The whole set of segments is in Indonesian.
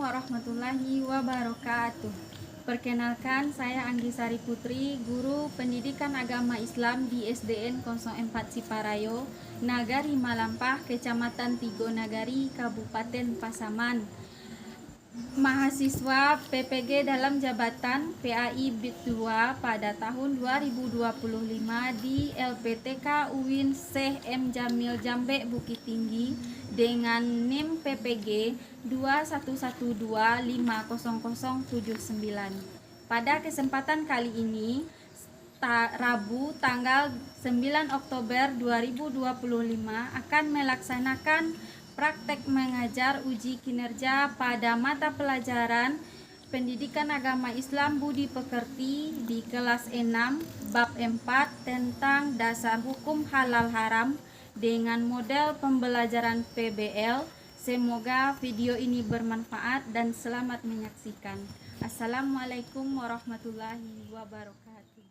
warahmatullahi wabarakatuh. Perkenalkan, saya Anggi Sari Putri, Guru Pendidikan Agama Islam di SDN 04 Siparayo, Nagari Malampah, Kecamatan Tigo Nagari, Kabupaten Pasaman. Mahasiswa PPG dalam jabatan PAI BIT 2 pada tahun 2025 di LPTK UIN Syekh M. Jamil Jambe Bukit Tinggi dengan NIM PPG 2112500079. Pada kesempatan kali ini, Rabu tanggal 9 Oktober 2025 akan melaksanakan praktek mengajar uji kinerja pada mata pelajaran Pendidikan Agama Islam Budi Pekerti di kelas 6 bab 4 tentang dasar hukum halal haram dengan model pembelajaran PBL. Semoga video ini bermanfaat dan selamat menyaksikan. Assalamualaikum warahmatullahi wabarakatuh.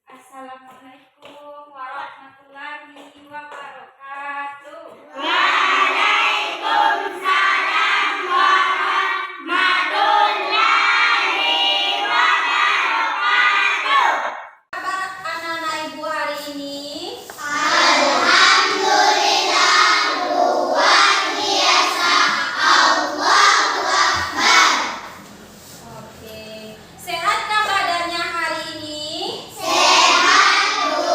Assalamualaikum warahmatullahi wabarakatuh. Waalaikumsalam warahmatullahi wabarakatuh. Kabar anak-anak ibu hari ini? Alhamdulillah, luar biasa. Allahu Akbar. Oke. Sehatkah badannya hari ini? Sehat, Bu.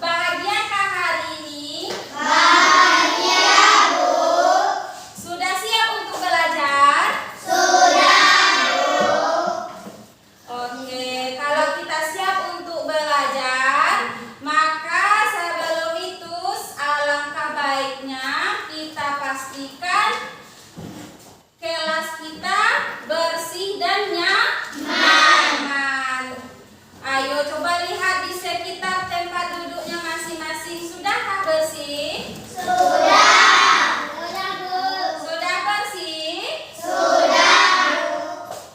Bahagiakah hari ini? Bahagia, Bu. Sudah siap untuk belajar? Sudah, Bu. Oke, kalau kita siap untuk belajar, maka sebelum itu alangkah baiknya kita pastikan kelas kita bersih dan nyaman. Ayo coba lihat di sekitar tempat duduknya masing-masing. Sudahkah bersih? Sudah. Sudah, Bu. Sudah bersih? Sudah, Bu.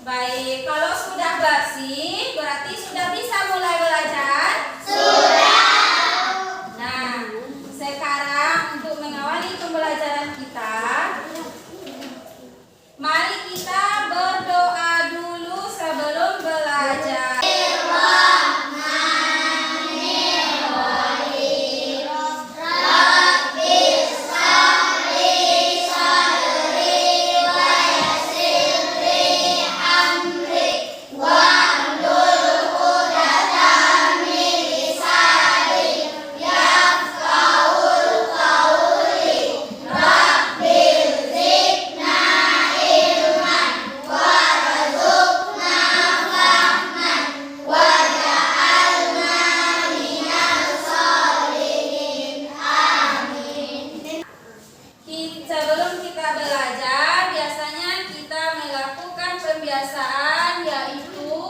Baik, kalau sudah bersih berarti sudah bisa mulai belajar. Sudah. Nah, sekarang untuk mengawali pembelajaran kita, mari kita berdoa dulu sebelum belajar. Sebelum kita belajar, biasanya kita melakukan pembiasaan yaitu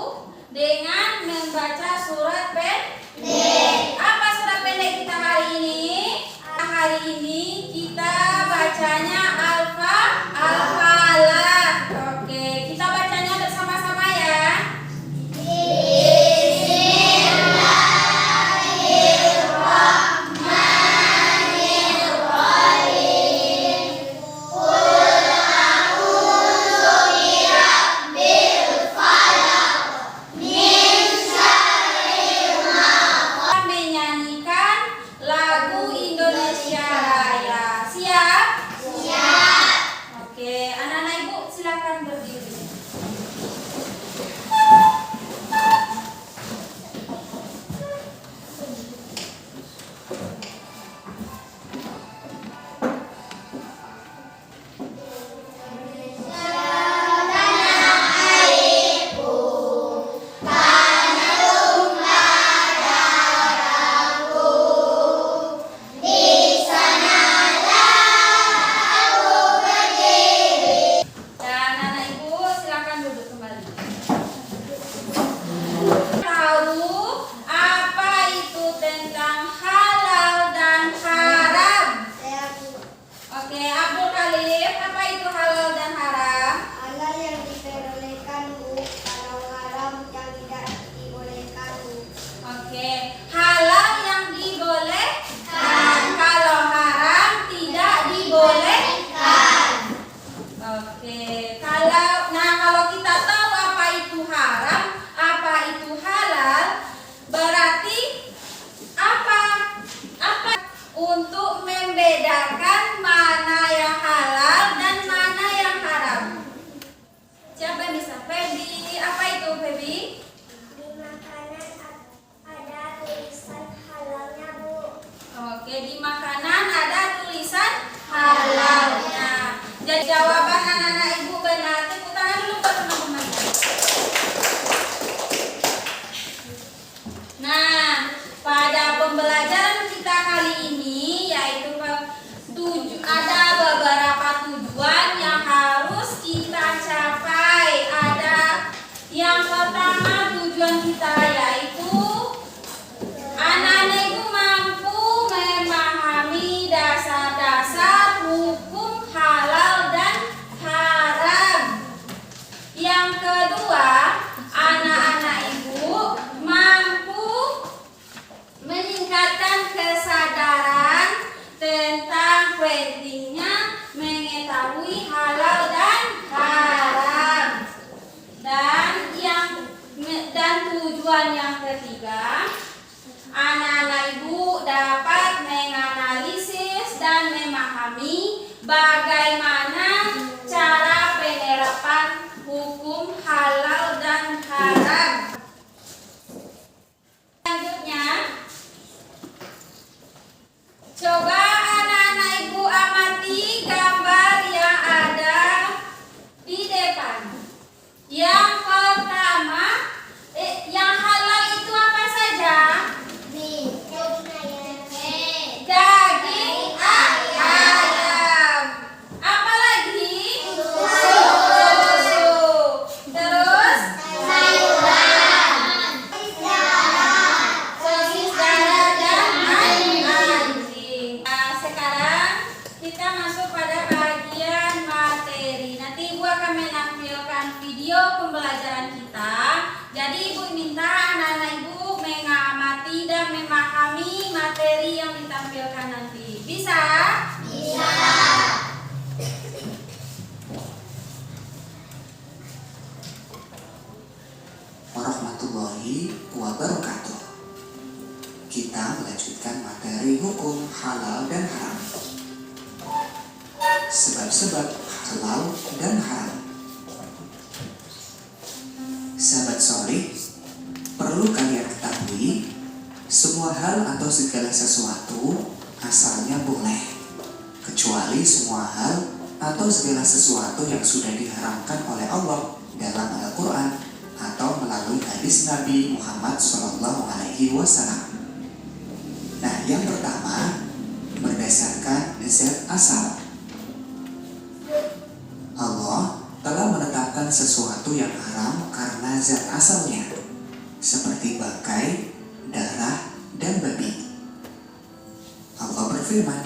dengan membaca surat pendek. Apa surat pendek kita hari ini? Hari ini kita bacanya Al-Falah. Oke, kita bacanya bersama-sama ya. Bil Feby. Apa itu Feby? Di makanan ada tulisan halalnya, Bu. Oke, di makanan ada tulisan halalnya. Jadi jawaban anak-anak ibu benar. Tepuk tangan dulu buat teman-teman. Nah, pada pembelajaran kita kali ini yaitu ada beberapa tujuan yang harus kita capai. Ada yang pertama, tujuan kita yaitu anak-anak ibu mampu memahami dasar-dasar hukum halal dan haram. Yang kedua, anak-anak ibu mampu meningkatkan kesadaran tentang pentingnya mengetahui halal dan haram. Dan tujuan yang ketiga, anak-anak ibu dapat menganalisis dan memahami bagaimana cara penerapan hukum halal dan haram. Selanjutnya, coba anak-anak ibu amati gambar yang ada di depan. Yang pertama, yang halal itu apa saja? Daging ayam. Apa lagi? Susu. Terus? Sosis darah dan anjing. Nah, sekarang kita masuk pada bagian materi. Nanti ibu akan menampilkan video pembelajaran kita. Jadi ibu minta anak-anak ibu mengamati dan memahami materi yang ditampilkan nanti. Bisa? Bisa. Warahmatullahi wabarakatuh. Kita melanjutkan materi hukum halal dan haram. Sebab-sebab halal dan haram. Sahabat soleh, perlu kalian ketahui, semua hal atau segala sesuatu asalnya boleh, kecuali semua hal atau segala sesuatu yang sudah diharamkan oleh Allah dalam Al-Quran atau melalui hadis Nabi Muhammad SAW. Nah, yang pertama, berdasarkan zat asal. Allah telah menetapkan sesuatu yang haram karena zat asalnya, seperti bangkai, darah, dan babi. Allah berfirman,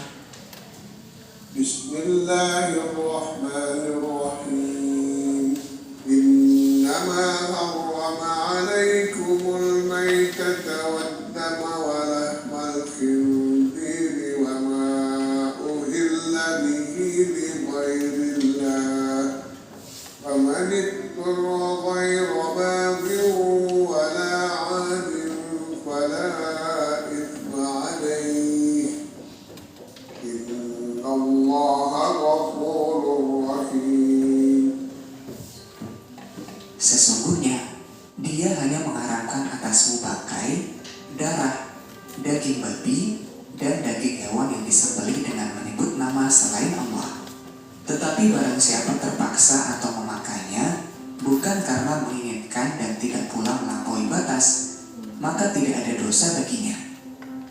Bismillahirrahmanirrahim. Innama harrama alaikumul maitata waddama wa lahmal khinziri wa ma uhilla bihi li ghairillah. فمن اضطر غير باغ ولا عاد فلا إثم عليه إن الله غفور رحيم. sesungguhnya Dia hanya mengharamkan atasmu bangkai, darah, daging babi, dan daging hewan yang disembelih dengan menyebut nama selain Allah. Tetapi barang siapa terpaksa atau memakainya bukan karena menginginkan dan tidak pula melampaui batas, maka tidak ada dosa baginya.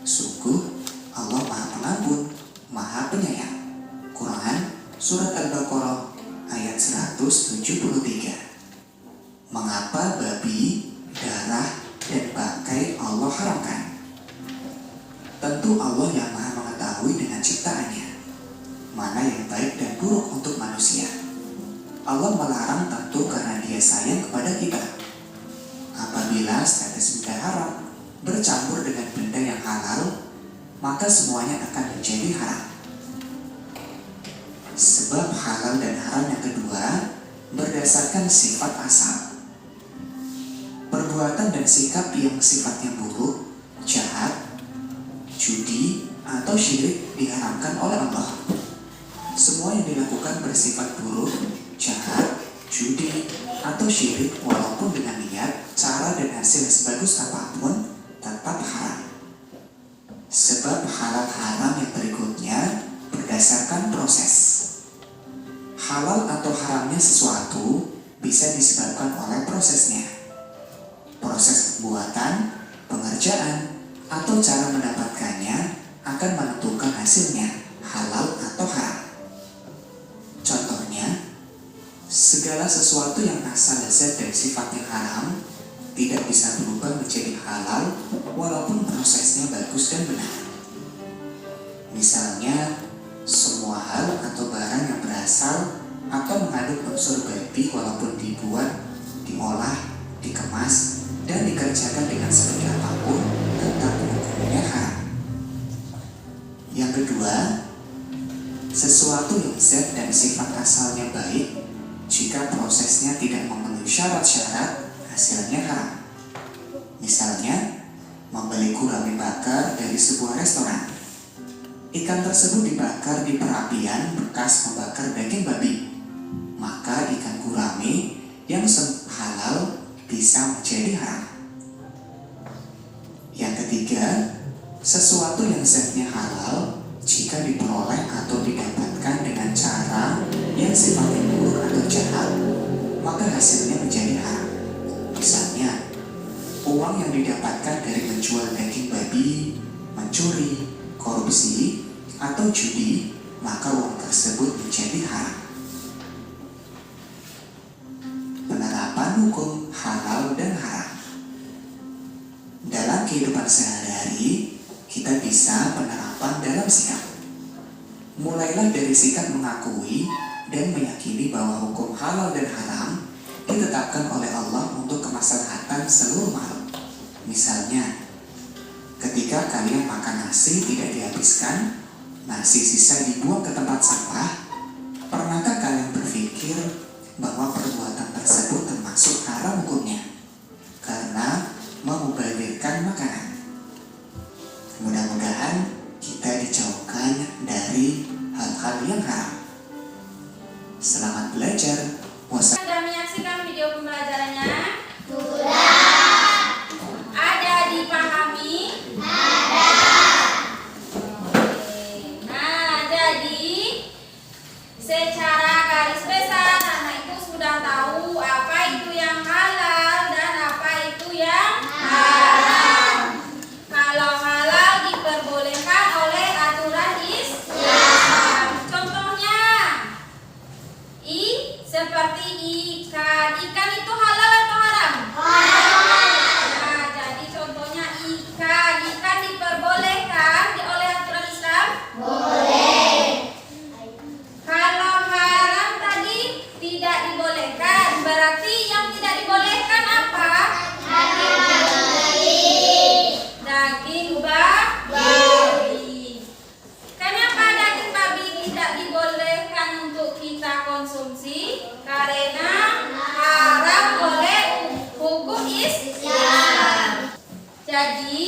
Sungguh Allah Maha Pengampun, Maha Penyayang. Quran Surat Al-Baqarah ayat 173. Mengapa babi, darah, dan bangkai Allah haramkan? Tentu Allah yang Maha mengetahui dengan ciptaannya mana yang baik dan buruk untuk manusia. Allah melarang tentu karena Dia sayang kepada kita. Apabila status benda haram bercampur dengan benda yang halal, maka semuanya akan menjadi haram. Sebab halal dan haram yang kedua berdasarkan sifat asal. Perbuatan dan sikap yang sifatnya buruk, jahat, judi, atau syirik diharamkan oleh Allah. Semua yang dilakukan bersifat buruk, jahat, judi, atau syirik walaupun dengan niat, cara dan hasil sebagus apapun tetap haram. Sebab halal haram yang berikutnya berdasarkan proses. Halal atau haramnya sesuatu bisa disebabkan oleh prosesnya. Proses pembuatan, pengerjaan, atau cara mendapatkannya akan menentukan hasilnya, halal atau haram. Contohnya, segala sesuatu yang asal zat dan sifatnya haram tidak bisa berubah menjadi halal walaupun prosesnya bagus dan benar. Misalnya, semua hal atau barang yang berasal atau mengandung unsur babi walaupun dibuat, diolah, dikemas, dan dikerjakan dengan seperti apapun tetap hukumnya haram. Yang kedua, sesuatu yang zat dan sifat asalnya baik, jika prosesnya tidak memenuhi syarat-syarat, hasilnya haram. Misalnya, membeli gurame bakar dari sebuah restoran. Ikan tersebut dibakar di perapian bekas membakar daging babi. Maka ikan gurame yang halal bisa menjadi haram. Yang ketiga, sesuatu yang zatnya halal jika diperoleh atau didapatkan dengan cara yang sifatnya buruk atau jahat, maka hasilnya menjadi haram. Misalnya, uang yang didapatkan dari menjual daging babi, mencuri, korupsi, atau judi, maka uang tersebut menjadi haram. Penerapan hukum halal dan haram. Dalam kehidupan sehari-hari, kita bisa penerapan dalam sikap. Mulailah dari sikap mengakui dan meyakini bahwa hukum halal dan haram ditetapkan oleh Allah untuk kemaslahatan seluruh makhluk. Misalnya, ketika kalian makan nasi tidak dihabiskan, nasi sisa dibuang ke tempat sampah, pernahkah kalian berpikir bahwa perbuatan tersebut termasuk haram hukumnya karena memubazirkan makanan? Mudah-mudahan kita dijauhkan dari hal-hal yang haram. Selamat belajar. Sudah menyaksikan video pembelajarannya? Sudah. Ada dipahami? Ada. Oke. Nah, jadi secara garis besar anak itu sudah tahu apa itu yang halal dan apa itu yang haram. Kalau halal diperbolehkan oleh aturan Islam. Contohnya, seperti ikan. Ikan itu halal atau haram? Nah, jadi contohnya ikan. Ikan diperbolehkan oleh aturan Islam? Boleh. Kalau haram tadi tidak dibolehkan. Berarti yang tidak dibolehkan apa? Daging babi. Kenapa daging babi tidak dibolehkan untuk kita konsumsi? Karena haram oleh hukum Islam. Jadi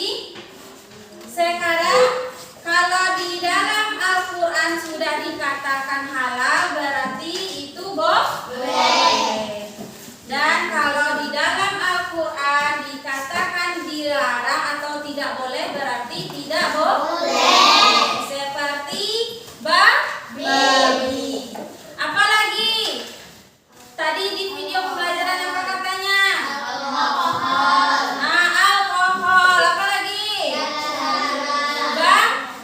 sekarang kalau di dalam Al-Quran sudah dikatakan halal, berarti itu boleh. Dan kalau di dalam Al-Quran dikatakan dilarang atau tidak boleh, berarti tidak boleh. Seperti babi. Apalagi tadi di video pembelajaran apa katanya? Nah, alkohol. Apalagi?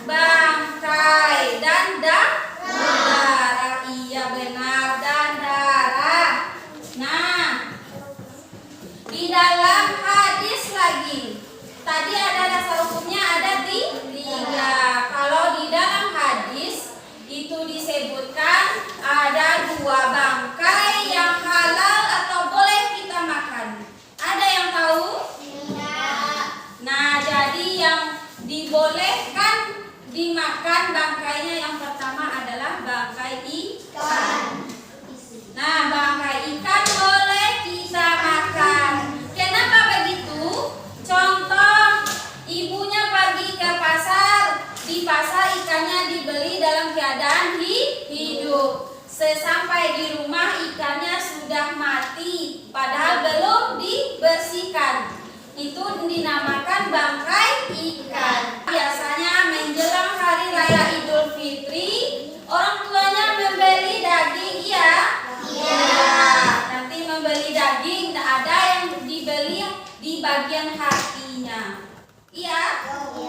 Bangkai dan darah. Iya benar, dan darah. Nah, di dalam hadis lagi. Tadi ada dasar hukumnya ada tiga. Kalau di dalam hadis itu disebutkan ada 2 bangkai yang halal atau boleh kita makan. Ada yang tahu? Tidak. Nah, jadi yang dibolehkan dimakan bangkainya yang pertama adalah bangkai ikan. Nah, bangkai ikan boleh kita makan. Kenapa begitu? Contoh, ibunya pergi ke pasar. Di pasar ikannya dibeli dalam keadaan hidup. Sesampai di rumah ikannya sudah mati. pun dinamakan bangkai ikan. Biasanya menjelang hari raya Idul Fitri, orang tuanya membeli daging, iya? Iya. Nanti membeli daging, ada yang dibeli di bagian hatinya. Iya?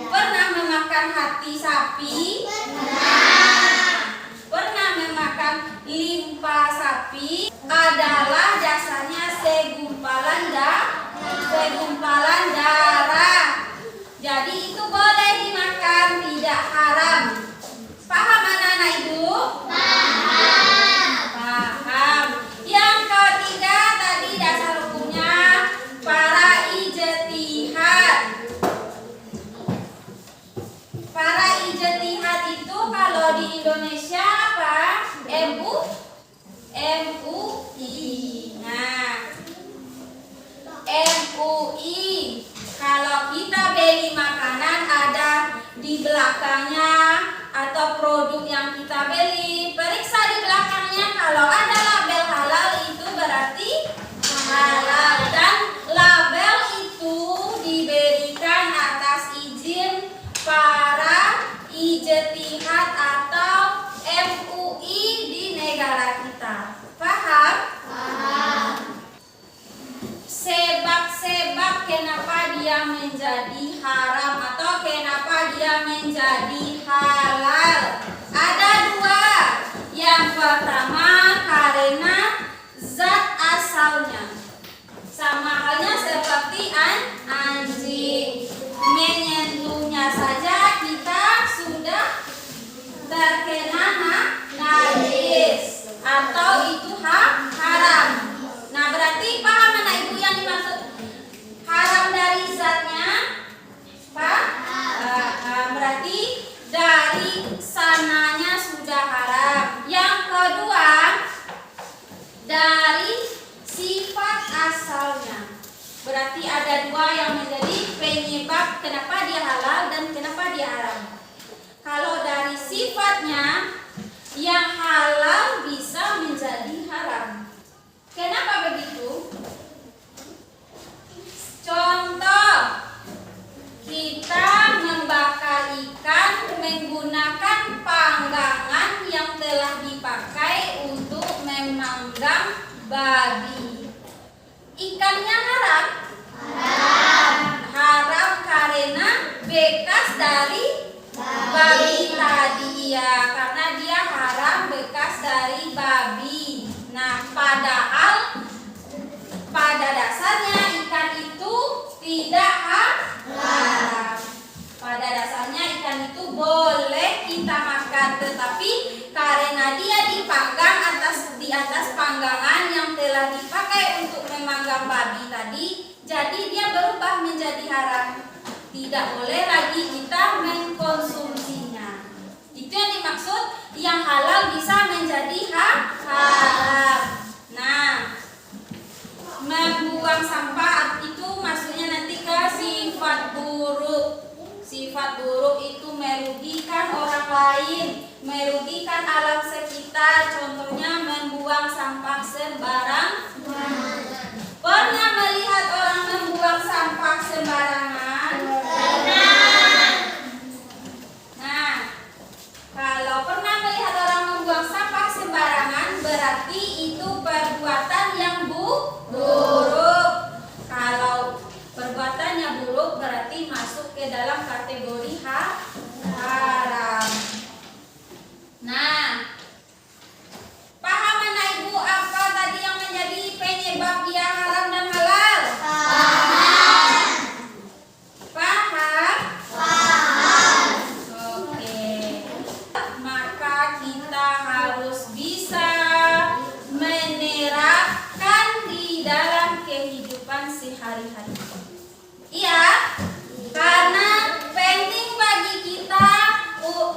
Pernah memakan hati sapi? Pernah memakan limpa sapi? Adalah jasanya segumpalan darah. Jadi itu boleh dimakan, tidak haram. Paham anak-anak ibu? Paham. Yang ketiga tadi dasar hukumnya para ijtihad. Para ijtihad itu kalau di Indonesia apa? MUI. Nah, MUI. Kalau kita beli makanan ada di belakangnya atau produk yang kita beli, periksa di belakangnya. Kalau ada label halal itu berarti halal, dan label itu diberikan atas izin para ijtihad atau MUI di negara kita. Paham? Sebab-sebab kenapa dia menjadi haram atau kenapa dia menjadi halal ada dua. Yang pertama karena zat asalnya, sama halnya seperti anjing, menyentuhnya saja kita sudah terkena najis atau itu haram. Nah, berarti paham anak ibu yang dimaksud haram dari zatnya? Berarti dari sananya sudah haram. Yang kedua, dari sifat asalnya. Berarti ada dua yang menjadi penyebab kenapa dia halal dan kenapa dia haram. Kalau dari sifatnya, yang halal bisa menjadi haram. Kenapa begitu? Contoh, kita membakar ikan menggunakan panggangan yang telah dipakai untuk memanggang babi. Ikannya haram? Haram karena bekas dari babi tadi, ya, karena dia haram bekas dari babi. Nah, padahal pada dasarnya ikan itu tidak haram. Pada dasarnya ikan itu boleh kita makan, tetapi karena dia dipanggang di atas panggangan yang telah dipakai untuk memanggang babi tadi, jadi dia berubah menjadi haram. Tidak boleh lagi kita mengkonsumsinya. Itu yang dimaksud yang halal bisa menjadi haram. Nah, membuang sampah itu maksudnya nanti ke sifat buruk. Sifat buruk itu merugikan orang lain, merugikan alam sekitar. Contohnya membuang sampah sembarangan. Pernah melihat orang membuang sampah sembarangan? Nah, kalau pernah melihat orang membuang sampah sembarangan, berarti itu perbuatan yang buruk. Kalau perbuatannya buruk, berarti masuk ke dalam kategori haram. Nah, paham anak ibu apa tadi yang menjadi penyebab dia haram dan halal? Paham? Oke. Maka kita harus bisa menerapkan di dalam kehidupan sehari-hari. Iya, karena penting bagi kita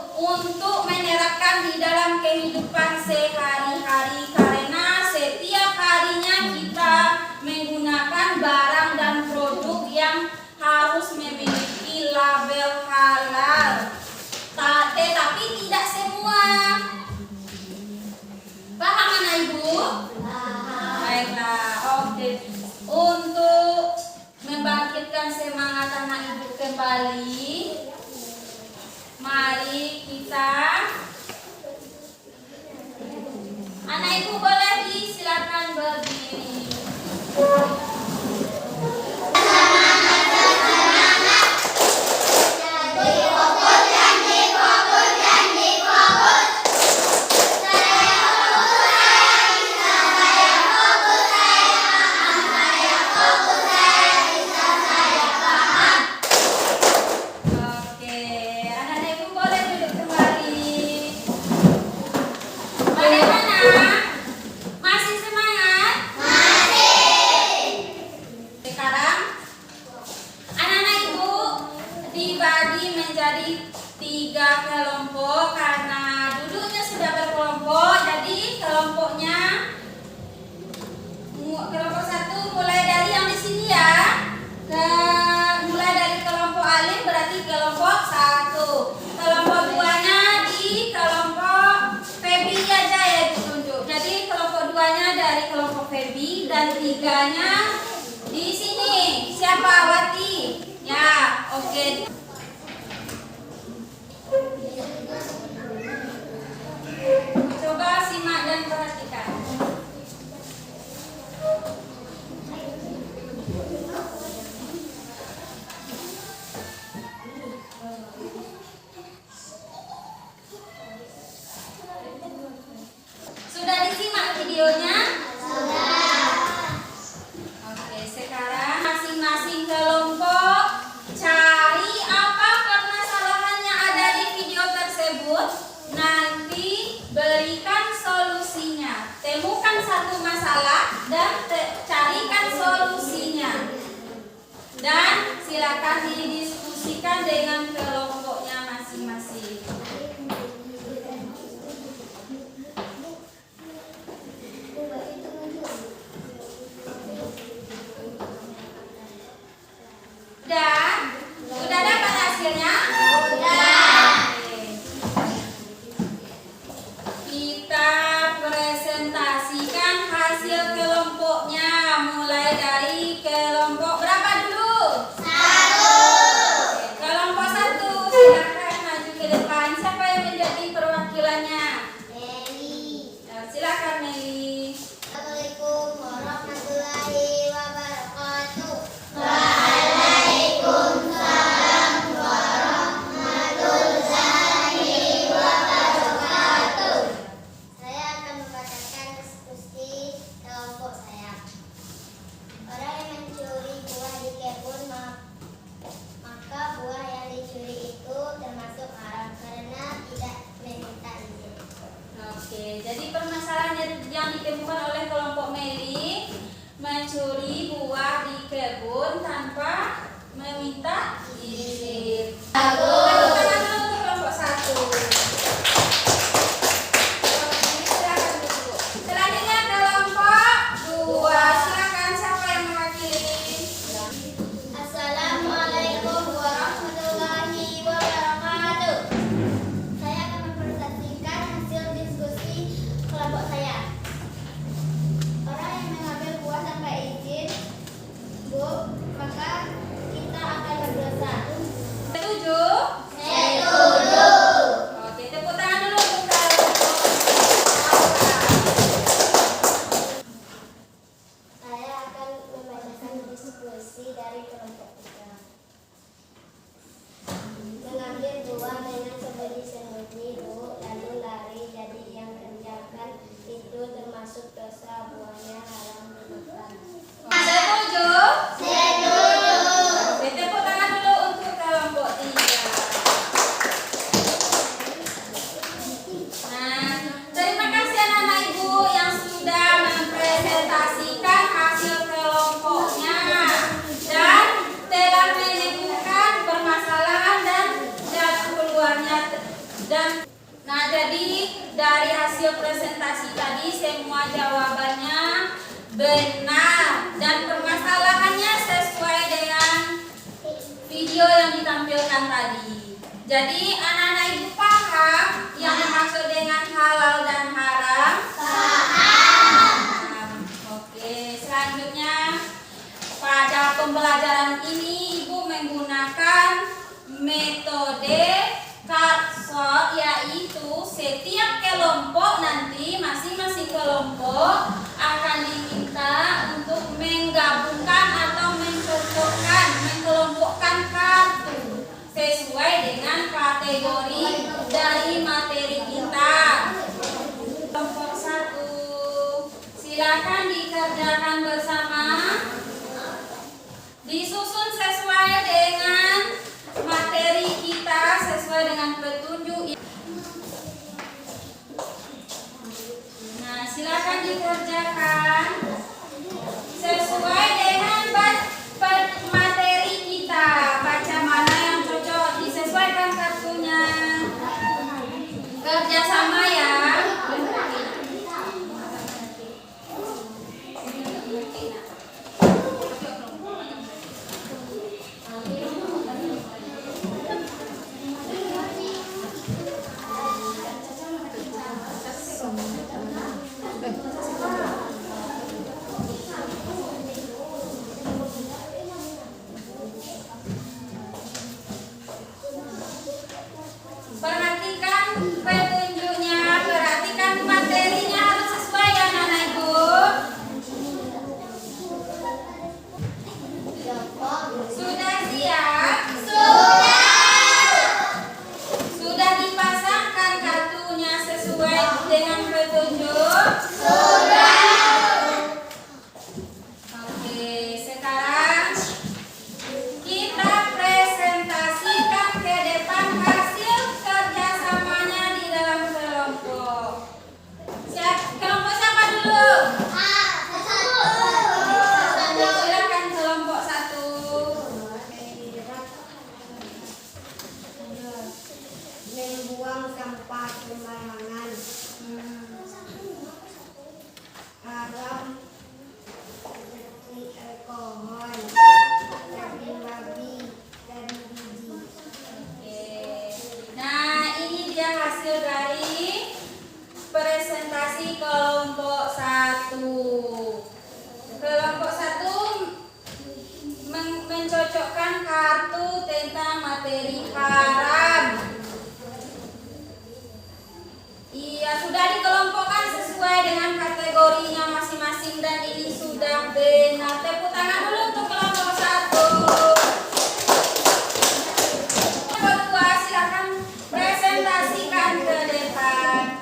untuk menerapkan di dalam kehidupan sehari-hari, karena setiap harinya kita menggunakan barang dan produk yang harus memiliki label halal. Tetapi tidak semua. Paham anak ibu? Baiklah, oke. Untuk membangkitkan memberikan semangat anak ibu kembali, mari kita, anak ibu boleh disilakan berdiri. Oke, anak-anak ibu boleh duduk kembali. Bagaimana? Masih semangat? Masih. Sekarang anak-anak ibu dibagi menjadi 3 kelompok karena duduknya sudah berkelompok. Jadi kelompok 1 mulai dari yang di sini ya. Mulai dari kelompok Alim berarti kelompok 1. Kelompok 2-nya di kelompok Febri aja ya ditunjuk. Jadi kelompok 2-nya dari kelompok Febri dan 3-nya di sini. Siapa? Wati? Ya, oke. Coba simak dan perhatikan. Sudah disimak videonya? Oke, sekarang masing-masing kelompok cari apa permasalahannya ada di video tersebut. Nanti berikan solusinya. Temukan satu masalah dan carikan solusinya. Dan silakan didiskusikan dengan kelompoknya masing-masing. Udah dapat hasilnya? Udah. Kita presentasikan hasil kelompoknya. Mulai dari kelompok berapa dulu? 1. Kelompok 1 silakan maju ke depan. Siapa yang menjadi perwakilannya? Meli. Silakan Meli. Assalamualaikum warahmatullahi wabarakatuh. Saya akan membacakan diskusi kelompok saya. Orang yang mencuri buah di kebun, maka buah yang dicuri itu termasuk haram karena tidak meminta izin. Oke, jadi permasalahan yang ditemukan oleh kelompok Meli, mencuri buah di kebun tanpa meminta izin. Tepuk tangan dulu untuk kelompok 1. Silakan duduk. Selanjutnya kelompok 2. Silakan siapa yang mewakili? Assalamualaikum warahmatullahi wabarakatuh. Saya akan mempresentasikan hasil diskusi kelompok saya. Orang yang mengambil buah tanpa izin, maka kita akan berdosa. Setuju? Setuju. Oke, tepuk tangan dulu untuk kelompok Saya akan membacakan diskusi dari kelompok kita. Mengambil buah dengan sembunyi-sembunyi, Bu, lalu lari, jadi yang kerjakan itu termasuk dosa, buahnya haram dimakan. Setuju? Setuju. Oke, tepuk tangan dulu untuk kelompok 3. Nah, terima kasih anak-anak ibu yang sudah mempresentasikan hasil kelompoknya dan telah menemukan permasalahan dan jalan keluarnya. Nah, jadi dari hasil presentasi tadi semua jawabannya benar dan permasalahannya sesuai dengan video yang ditampilkan tadi. Jadi anak-anak ibu paham yang dimaksud dengan halal dan haram? Paham. Oke, selanjutnya pada pembelajaran ini Ibu menggunakan metode Kartshot, yaitu setiap kelompok nanti masing-masing kelompok akan diminta untuk menggabungkan atau mengelompokkan kartu sesuai dengan kategori dari materi kita. Kelompok 1, silakan dikerjakan bersama. Disusun sesuai dengan materi kita, sesuai dengan petunjuk. Nah, silakan dikerjakan sesuai dengan materi kita. Baca mana yang cocok, disesuaikan kartunya. Kerjasama ya. Perhatikan petunjuknya, perhatikan materinya harus sesuai ya anak ibu. Sudah siap? Sudah dipasangkan kartunya sesuai dengan petunjuk? Oke, sekarang kita presentasikan ke depan hasil kerjasamanya di dalam kelompok. Kelompok siapa dulu? Silakan kelompok 1. Membuang sampah sembarangan. Haram seperti alkohol, daging babi, dan biji. Oke. Nah, ini dia hasil dari presentasi kelompok 1. Kelompok 1 mencocokkan kartu tentang materi haram. Iya, sudah dikelompokkan sesuai dengan kategorinya masing-masing dan ini sudah benar. Tepuk tangan dulu untuk kelompok 1. Kelompok 2, silakan presentasikan ke depan.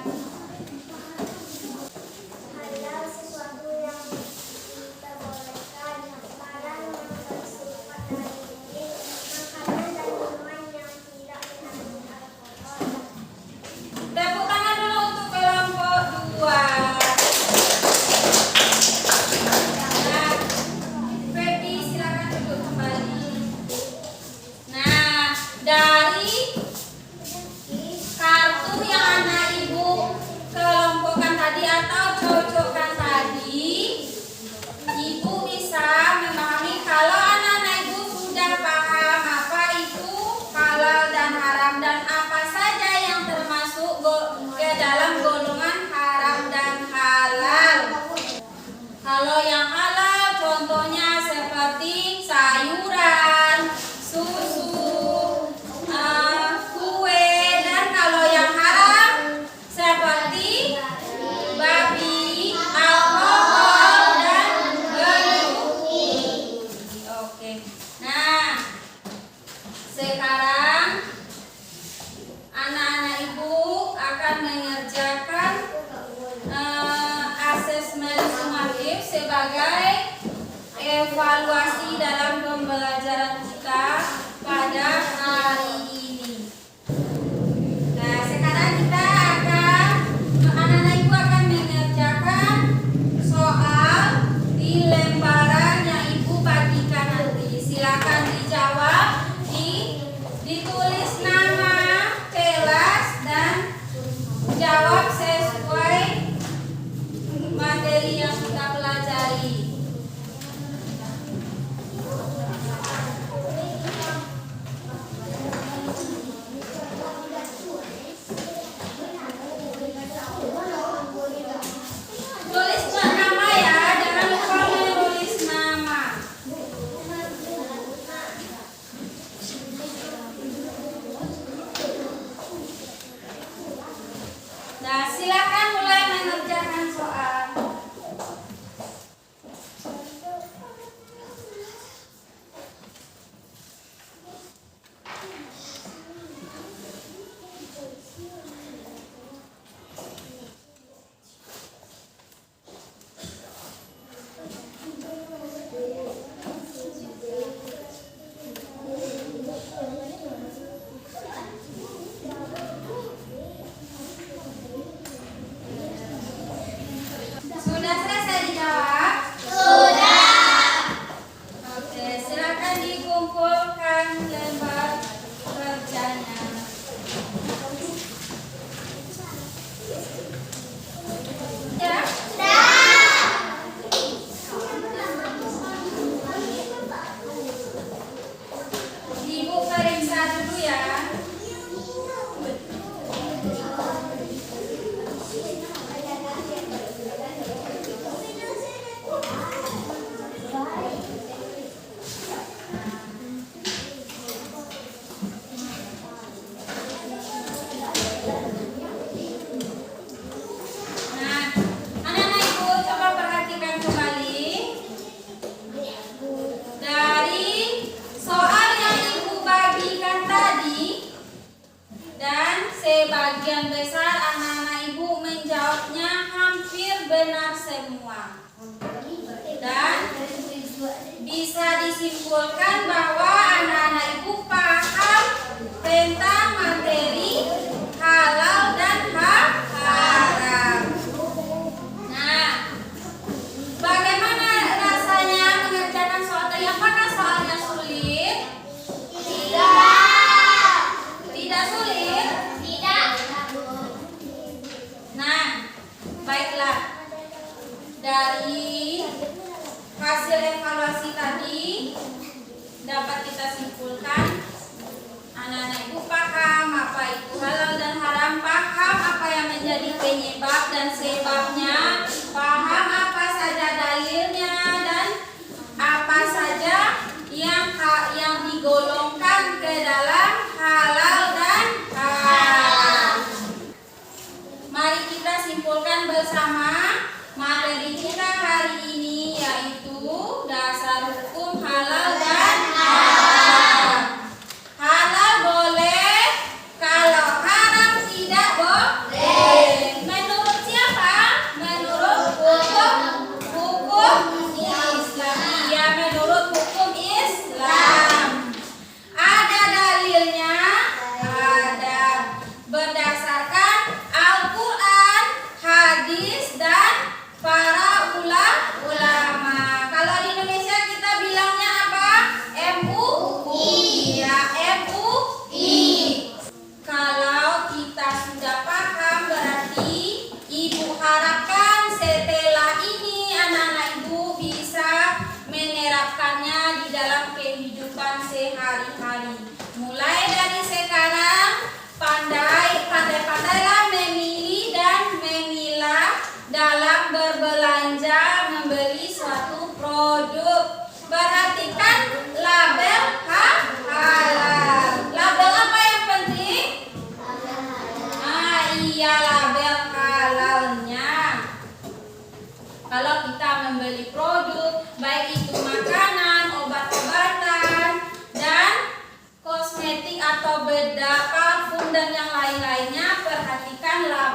Halal sesuatu yang diperbolehkan, haram yang bersifat daging, makanan dan minuman yang tidak mengandung alkohol. Tepuk tangan dulu untuk kelompok 2. Nah, Feby silakan duduk kembali. Nah, dari kartu yang anak ibu kelompokkan tadi atau cocokkan tadi, ibu bisa memahami kalau anak-anak ibu sudah paham apa itu halal dan haram dan apa saja yang termasuk ke dalam golongan haram dan halal. Kalau yang halal contohnya seperti sayuran, susu, kue, dan kalau yang haram seperti babi, alkohol, dan belenggu. Oke. Nah, sekarang anak-anak ibu akan mengerjakan asesmen sumatif sebagai evaluasi dalam pembelajaran kita pada hari ini. Nah, sekarang kita anak-anak ibu akan mengerjakan soal di lembaran yang ibu bagikan nanti. Silakan dijawab, ditulis nama, kelas, dan jawab sesuai materi yang kita pelajari. Silakan dikumpulkan lembar kerjanya. Ya. Ibu periksa dulu ya. Nah, anak-anak ibu coba perhatikan kembali. Dari soal yang ibu bagikan tadi, dan sebagian besar anak-anak ibu menjawabnya hampir benar semua. Dan bisa disimpulkan bahwa anak-anak ibu paham tentang materi halal dan haram. Nah, bagaimana rasanya mengerjakan soal tadi? Apakah soalnya sulit? Tidak sulit? Nah, baiklah. Dari hasil evaluasi tadi dapat kita simpulkan anak-anak ibu paham apa itu halal dan haram, paham apa yang menjadi penyebab dan sebabnya, paham apa saja dalilnya dan apa saja yang digolongkan ke dalam halal dan haram. Mari kita simpulkan bersama materi kita hari ini, yaitu dasar hukum halal dan haram. Halal boleh, kalau haram tidak boleh. Menurut siapa? Menurut hukum Islam. Iya, menurut hukum Islam. Ada dalilnya? Ada. Berdasarkan Al-Quran, hadis, dan para ulama. Kalau di Indonesia kita bilangnya apa? MUI. Ya, MUI. Kalau kita sudah paham, berarti ibu harapkan setelah ini anak-anak ibu bisa menerapkannya di dalam kehidupan sehari-hari. Mulai dari sekarang, pandai-pandailah memilih dan memilah dalam berbelanja, membeli suatu produk. Perhatikan label halal. Label apa yang penting? Iya, label halalnya. Kalau kita membeli produk, baik itu makanan, obat-obatan, dan kosmetik atau bedak, parfum dan yang lain-lainnya, perhatikan label